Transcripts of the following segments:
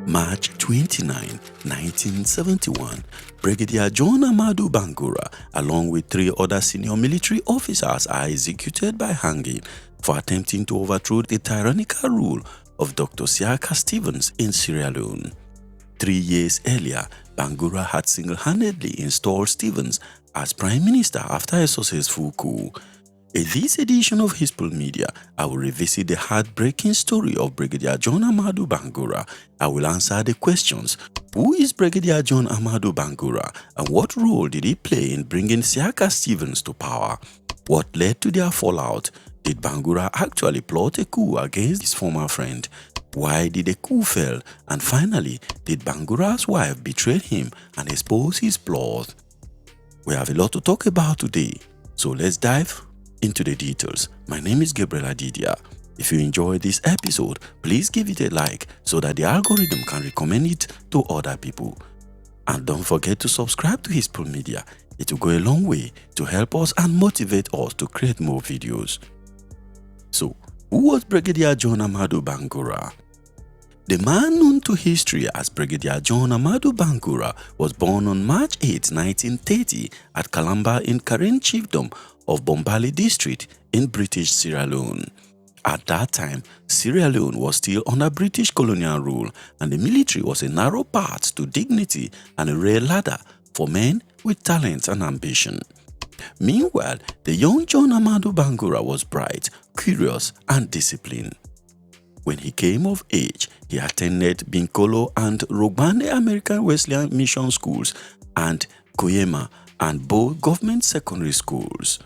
March 29, 1971, Brigadier John Amadu Bangura, along with 3 other senior military officers, are executed by hanging for attempting to overthrow the tyrannical rule of Dr. Siaka Steven in Sierra Leone. 3 years earlier, Bangura had single-handedly installed Stevens as Prime Minister after a successful coup. In this edition of Hispul Media, I will revisit the heartbreaking story of Brigadier John Amadu Bangura. I will answer the questions: who is Brigadier John Amadu Bangura and what role did he play in bringing Siaka Stevens to power? What led to their fallout? Did Bangura actually plot a coup against his former friend? Why did the coup fail? And finally, did Bangura's wife betray him and expose his plot? We have a lot to talk about today, so let's dive into the details. My name is Gabriel Adidia. If you enjoyed this episode, please give it a like so that the algorithm can recommend it to other people. And don't forget to subscribe to Hispul Media. It will go a long way to help us and motivate us to create more videos. So, who was Brigadier John Amadu Bangura? The man known to history as Brigadier John Amadu Bangura was born on March 8, 1930 at Kalamba in Karen Chiefdom of Bombali District in British Sierra Leone. At that time, Sierra Leone was still under British colonial rule, and the military was a narrow path to dignity and a rare ladder for men with talent and ambition. Meanwhile, the young John Amadu Bangura was bright, curious, and disciplined. When he came of age, he attended Binkolo and Rogbande American Wesleyan Mission Schools and Koyema and both government secondary schools.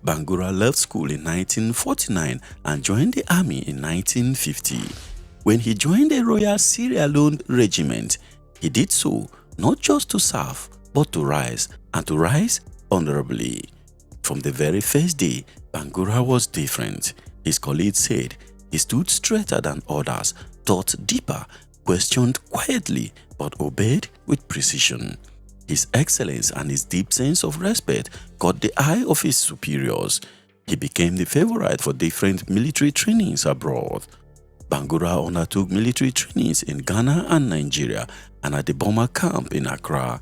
Bangura left school in 1949 and joined the army in 1950. When he joined the Royal Sierra Leone Regiment, he did so not just to serve, but to rise, and to rise honorably. From the very first day, Bangura was different. His colleagues said he stood straighter than others, thought deeper, questioned quietly, but obeyed with precision. His excellence and his deep sense of respect caught the eye of his superiors. He became the favorite for different military trainings abroad. Bangura undertook military trainings in Ghana and Nigeria and at the bomber camp in Accra.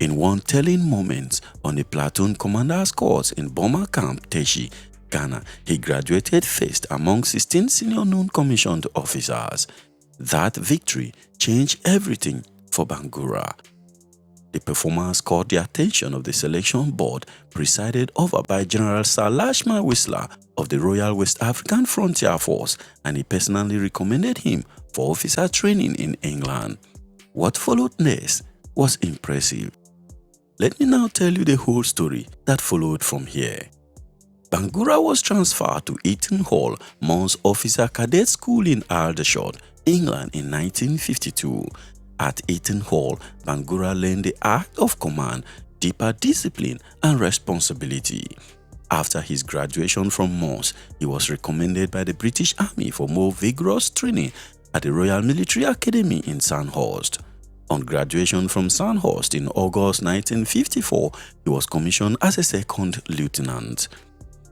In one telling moment on a platoon commander's course in bomber camp Teshi, Ghana, he graduated first among 16 senior non-commissioned officers. That victory changed everything for Bangura. The performance caught the attention of the selection board presided over by General Sir Lashman Whistler of the Royal West African Frontier Force, and he personally recommended him for officer training in England. What followed next was impressive. Let me now tell you the whole story that followed from here. Bangura was transferred to Eton Hall, Mons Officer Cadet School in Aldershot, England in 1952. At Eton Hall, Bangura learned the art of command, deeper discipline, and responsibility. After his graduation from Mons, he was recommended by the British Army for more vigorous training at the Royal Military Academy in Sandhurst. On graduation from Sandhurst in August 1954, he was commissioned as a second lieutenant.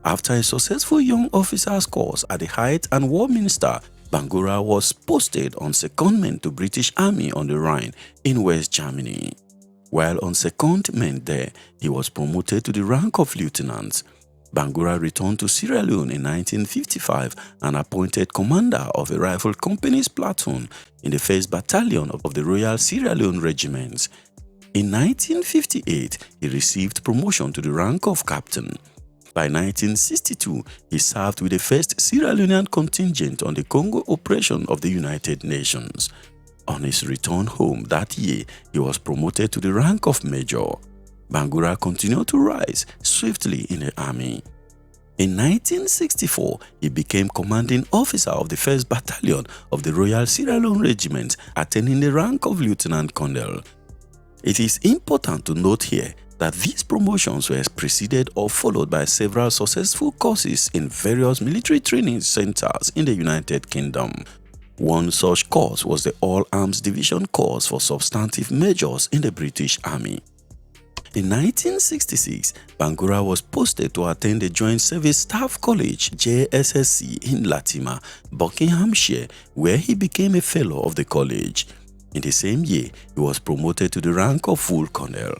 After a successful young officer's course at the Heights and Warminster, Bangura was posted on secondment to British Army on the Rhine in West Germany. While on secondment there, he was promoted to the rank of lieutenant. Bangura returned to Sierra Leone in 1955 and appointed commander of a rifle company's platoon in the 1st Battalion of the Royal Sierra Leone Regiment. In 1958, he received promotion to the rank of captain. By 1962, he served with the 1st Sierra Leonean contingent on the Congo operation of the United Nations. On his return home that year, he was promoted to the rank of major. Bangura continued to rise swiftly in the army. In 1964, he became commanding officer of the 1st Battalion of the Royal Sierra Leone Regiment, attaining the rank of lieutenant colonel. It is important to note here that these promotions were preceded or followed by several successful courses in various military training centers in the United Kingdom. One such course was the All Arms Division course for substantive majors in the British Army. In 1966, Bangura was posted to attend the Joint Service Staff College JSSC in Latima, Buckinghamshire, where he became a fellow of the college. In the same year, he was promoted to the rank of full colonel.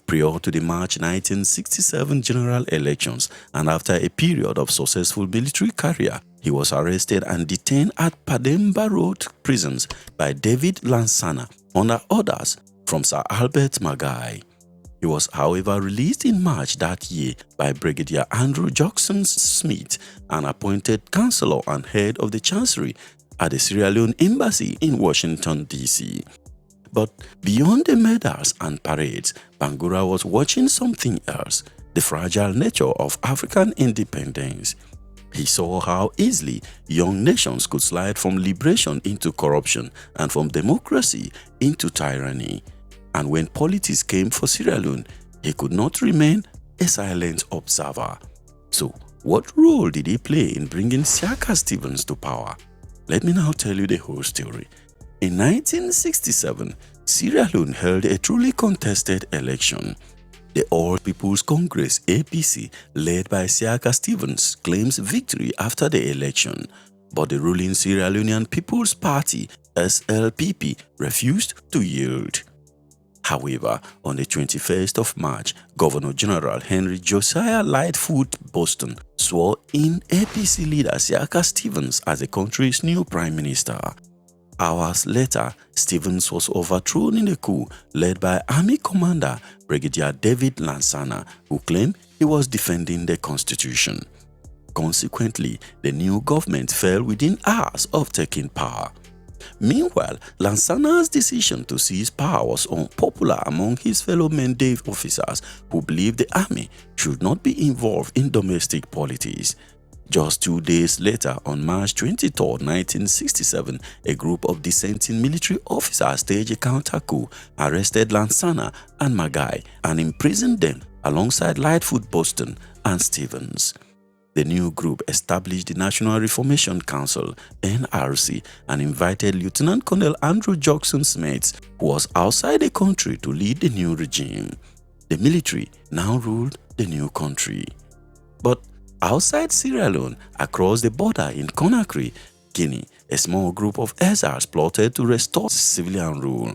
Prior to the March 1967 general elections and after a period of successful military career, he was arrested and detained at Pademba Road prisons by David Lansana under orders from Sir Albert Magai. He was, however, released in March that year by Brigadier Andrew Juxon-Smith, an appointed counselor and head of the chancery at the Sierra Leone Embassy in Washington, D.C. But beyond the medals and parades, Bangura was watching something else: the fragile nature of African independence. He saw how easily young nations could slide from liberation into corruption and from democracy into tyranny. And when politics came for Sierra Leone, he could not remain a silent observer. So, what role did he play in bringing Siaka Steven to power? Let me now tell you the whole story. In 1967, Sierra Leone held a truly contested election. The All People's Congress (APC), led by Siaka Steven, claims victory after the election, but the ruling Sierra Leonean People's Party (SLPP) refused to yield. However, on the 21st of March, Governor General Henry Josiah Lightfoot Boston swore in APC leader Siaka Steven as the country's new prime minister. Hours later, Stevens was overthrown in a coup led by Army Commander Brigadier David Lansana, who claimed he was defending the constitution. Consequently, the new government fell within hours of taking power. Meanwhile, Lansana's decision to seize power was unpopular among his fellow Mandate officers who believed the army should not be involved in domestic politics. Just 2 days later, on March 23, 1967, a group of dissenting military officers staged a counter-coup, arrested Lansana and Magai, and imprisoned them alongside Lightfoot Boston and Stevens. The new group established the National Reformation Council (NRC) and invited Lieutenant Colonel Andrew Juxon-Smith, who was outside the country, to lead the new regime. The military now ruled the new country. But outside Sierra Leone, across the border in Conakry, Guinea, a small group of exiles plotted to restore civilian rule.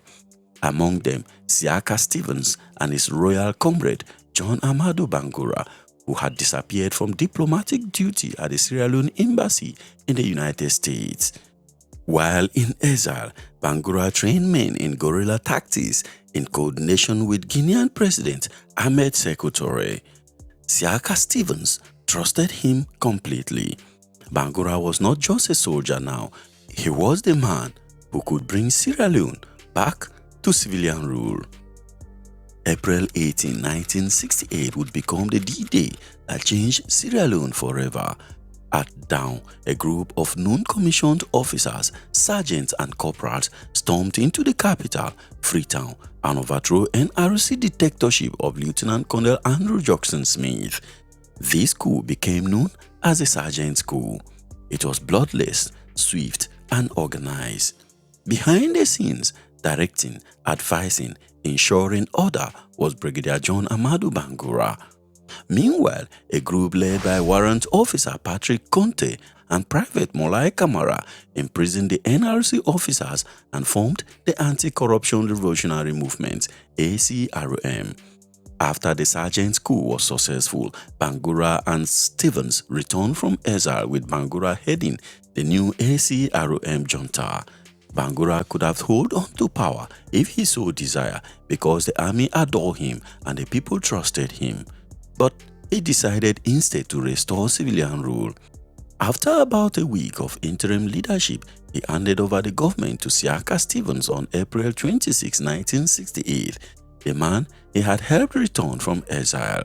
Among them, Siaka Steven and his royal comrade John Amadu Bangura, who had disappeared from diplomatic duty at the Sierra Leone Embassy in the United States. While in exile, Bangura trained men in guerrilla tactics in coordination with Guinean President Ahmed Sékou Touré. Siaka Steven trusted him completely. Bangura was not just a soldier now, he was the man who could bring Sierra Leone back to civilian rule. April 18, 1968 would become the D-Day that changed Sierra Leone forever. At dawn, a group of non-commissioned officers, sergeants and corporals stormed into the capital, Freetown, and overthrew NRC dictatorship of Lieutenant Colonel Andrew Juxon-Smith. This coup became known as the Sergeant's Coup. It was bloodless, swift, and organized. Behind the scenes, directing, advising, ensuring order was Brigadier John Amadu Bangura. Meanwhile, a group led by Warrant Officer Patrick Conte and Private Molai Kamara imprisoned the NRC officers and formed the Anti-Corruption Revolutionary Movement (ACRM). After the Sergeant's Coup was successful, Bangura and Stevens returned from exile with Bangura heading the new ACRM junta. Bangura could have held on to power if he so desired because the army adored him and the people trusted him. But he decided instead to restore civilian rule. After about a week of interim leadership, he handed over the government to Siaka Steven on April 26, 1968, the man he had helped return from exile.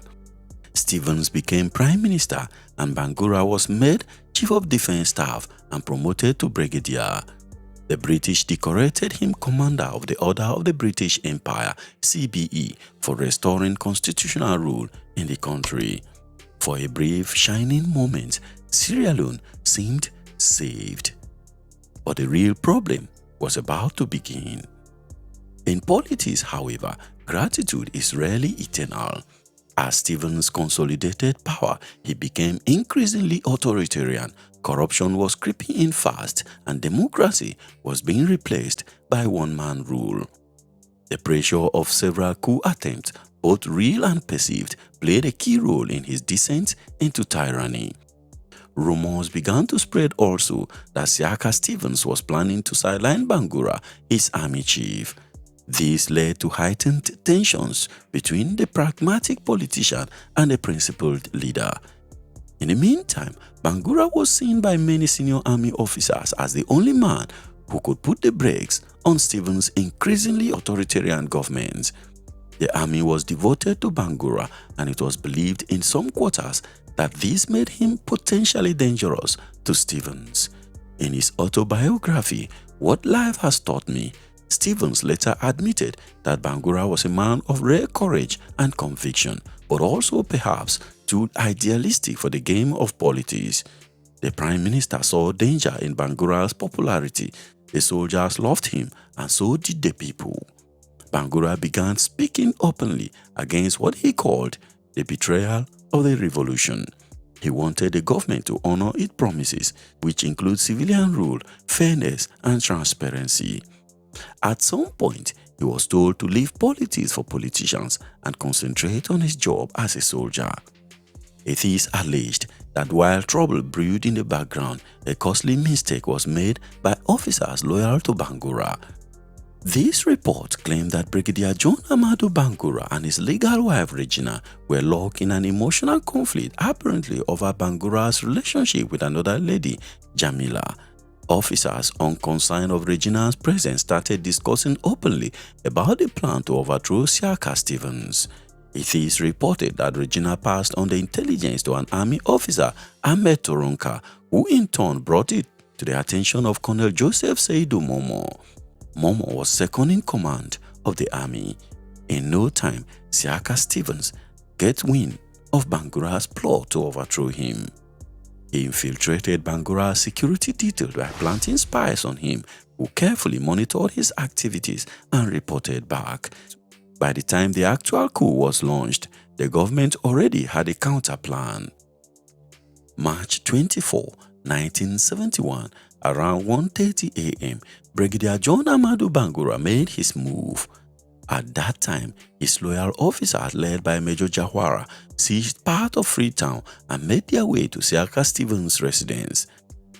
Stevens became Prime Minister and Bangura was made Chief of Defense Staff and promoted to Brigadier. The British decorated him Commander of the Order of the British Empire (CBE) for restoring constitutional rule in the country. For a brief, shining moment, Sierra Leone seemed saved. But the real problem was about to begin. In politics, however, gratitude is rarely eternal. As Stevens consolidated power, he became increasingly authoritarian. Corruption was creeping in fast, and democracy was being replaced by one-man rule. The pressure of several coup attempts, both real and perceived, played a key role in his descent into tyranny. Rumors began to spread also that Siaka Steven was planning to sideline Bangura, his army chief. This led to heightened tensions between the pragmatic politician and the principled leader. In the meantime, Bangura was seen by many senior army officers as the only man who could put the brakes on Stevens' increasingly authoritarian government. The army was devoted to Bangura, and it was believed in some quarters that this made him potentially dangerous to Stevens. In his autobiography, What Life Has Taught Me, Stevens later admitted that Bangura was a man of rare courage and conviction, but also perhaps too idealistic for the game of politics. The Prime Minister saw danger in Bangura's popularity. The soldiers loved him, and so did the people. Bangura began speaking openly against what he called the betrayal of the revolution. He wanted the government to honor its promises, which include civilian rule, fairness, and transparency. At some point, he was told to leave politics for politicians and concentrate on his job as a soldier. It is alleged that while trouble brewed in the background, a costly mistake was made by officers loyal to Bangura. This report claimed that Brigadier John Amadu Bangura and his legal wife Regina were locked in an emotional conflict apparently over Bangura's relationship with another lady, Jamila. Officers unconcerned of Regina's presence started discussing openly about the plan to overthrow Siaka Stevens. It is reported that Regina passed on the intelligence to an army officer, Ahmed Toronka, who in turn brought it to the attention of Colonel Joseph Seidu Momo. Momo was second in command of the army. In no time, Siaka Stevens gets wind of Bangura's plot to overthrow him. He infiltrated Bangura's security detail by planting spies on him, who carefully monitored his activities and reported back. By the time the actual coup was launched, the government already had a counter plan. March 24, 1971, around 1:30 a.m., Brigadier John Amadu Bangura made his move. At that time, his loyal officers, led by Major Jawara, seized part of Freetown and made their way to Siaka Stevens' residence.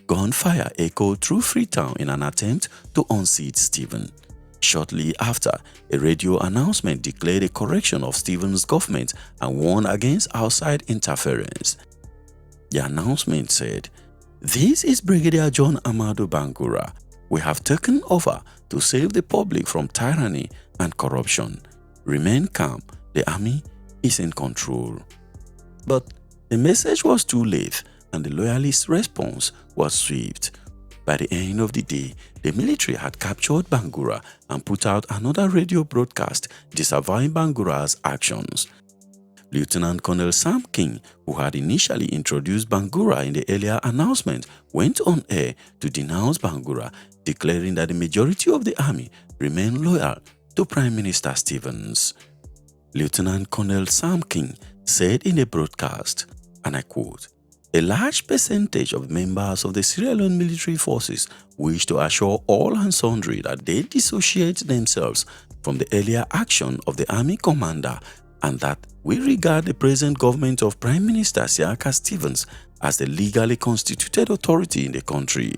Gunfire echoed through Freetown in an attempt to unseat Stephen. Shortly after, a radio announcement declared a correction of Stevens' government and warned against outside interference. The announcement said, "This is Brigadier John Amadu Bangura. We have taken over to save the public from tyranny and corruption. Remain calm, the army is in control." But the message was too late, and the loyalist response was swift. By the end of the day, the military had captured Bangura and put out another radio broadcast disavowing Bangura's actions. Lieutenant Colonel Sam King, who had initially introduced Bangura in the earlier announcement, went on air to denounce Bangura, declaring that the majority of the army remained loyal to Prime Minister Stevens. Lieutenant Colonel Sam King said in a broadcast, and I quote, "A large percentage of members of the Sierra Leone military forces wish to assure all and sundry that they dissociate themselves from the earlier action of the army commander and that we regard the present government of Prime Minister Siaka Stevens as the legally constituted authority in the country."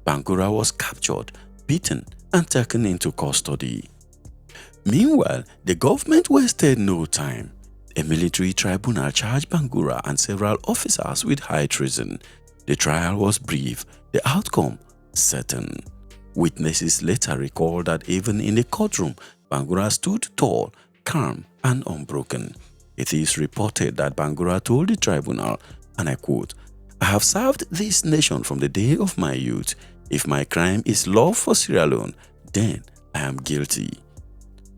Bangura was captured, beaten, and taken into custody. Meanwhile, the government wasted no time. A military tribunal charged Bangura and several officers with high treason. The trial was brief, the outcome certain. Witnesses later recalled that even in the courtroom, Bangura stood tall, calm, and unbroken. It is reported that Bangura told the tribunal, and I quote, "I have served this nation from the day of my youth. If my crime is love for Sierra Leone, then I am guilty."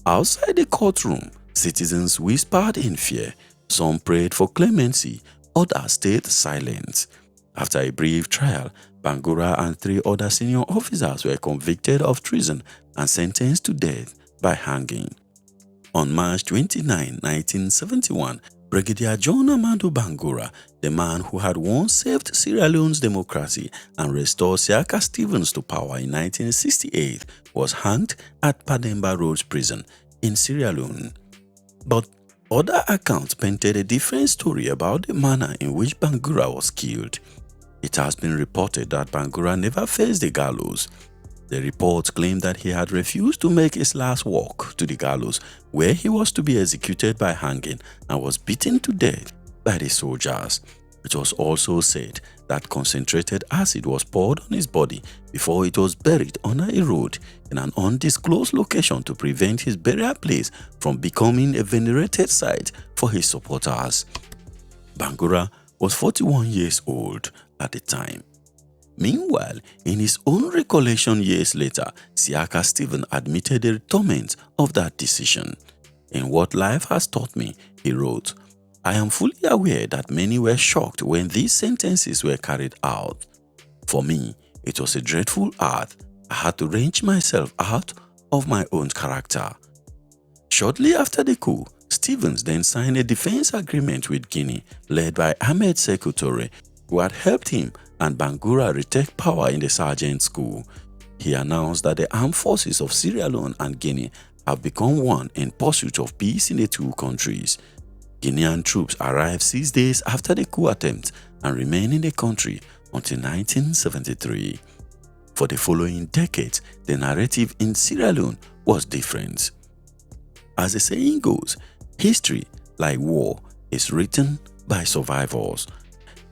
Outside the courtroom, citizens whispered in fear. Some prayed for clemency, others stayed silent. After a brief trial, Bangura and 3 other senior officers were convicted of treason and sentenced to death by hanging. On March 29, 1971, Brigadier John Amadu Bangura, the man who had once saved Sierra Leone's democracy and restored Siaka Steven to power in 1968, was hanged at Pademba Roads Prison in Sierra Leone. But other accounts painted a different story about the manner in which Bangura was killed. It has been reported that Bangura never faced the gallows. The reports claim that he had refused to make his last walk to the gallows, where he was to be executed by hanging and was beaten to death by the soldiers. It was also said that concentrated acid was poured on his body before it was buried under a road in an undisclosed location to prevent his burial place from becoming a venerated site for his supporters. Bangura was 41 years old at the time. Meanwhile, in his own recollection years later, Siaka Steven admitted the torment of that decision. In What Life Has Taught Me, he wrote, "I am fully aware that many were shocked when these sentences were carried out. For me, it was a dreadful act. I had to wrench myself out of my own character." Shortly after the coup, Stevens then signed a defense agreement with Guinea, led by Ahmed Sekou Toure, who had helped him and Bangura retake power in the sergeant's coup. He announced that the armed forces of Sierra Leone and Guinea have become one in pursuit of peace in the two countries. Guinean troops arrived 6 days after the coup attempt and remained in the country until 1973. For the following decades, the narrative in Sierra Leone was different. As the saying goes, history, like war, is written by survivors.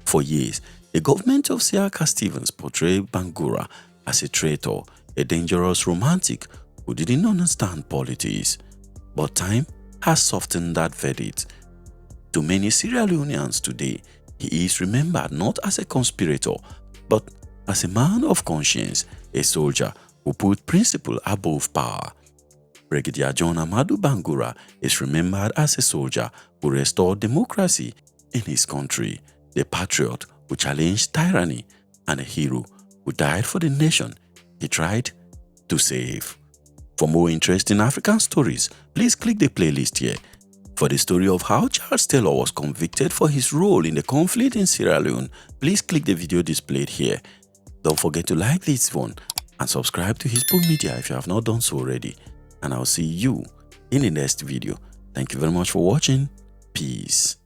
For years, the government of Siaka Steven portrayed Bangura as a traitor, a dangerous romantic who didn't understand politics. But time has softened that verdict. To many Sierra Leoneans today, he is remembered not as a conspirator, but as a man of conscience, a soldier who put principle above power. Brigadier John Amadu Bangura is remembered as a soldier who restored democracy in his country, the patriot who challenged tyranny, and a hero who died for the nation he tried to save. For more interesting African stories, please click the playlist here. For the story of how Charles Taylor was convicted for his role in the conflict in Sierra Leone, please click the video displayed here. Don't forget to like this one and subscribe to his book media if you have not done so already. And I'll see you in the next video. Thank you very much for watching. Peace.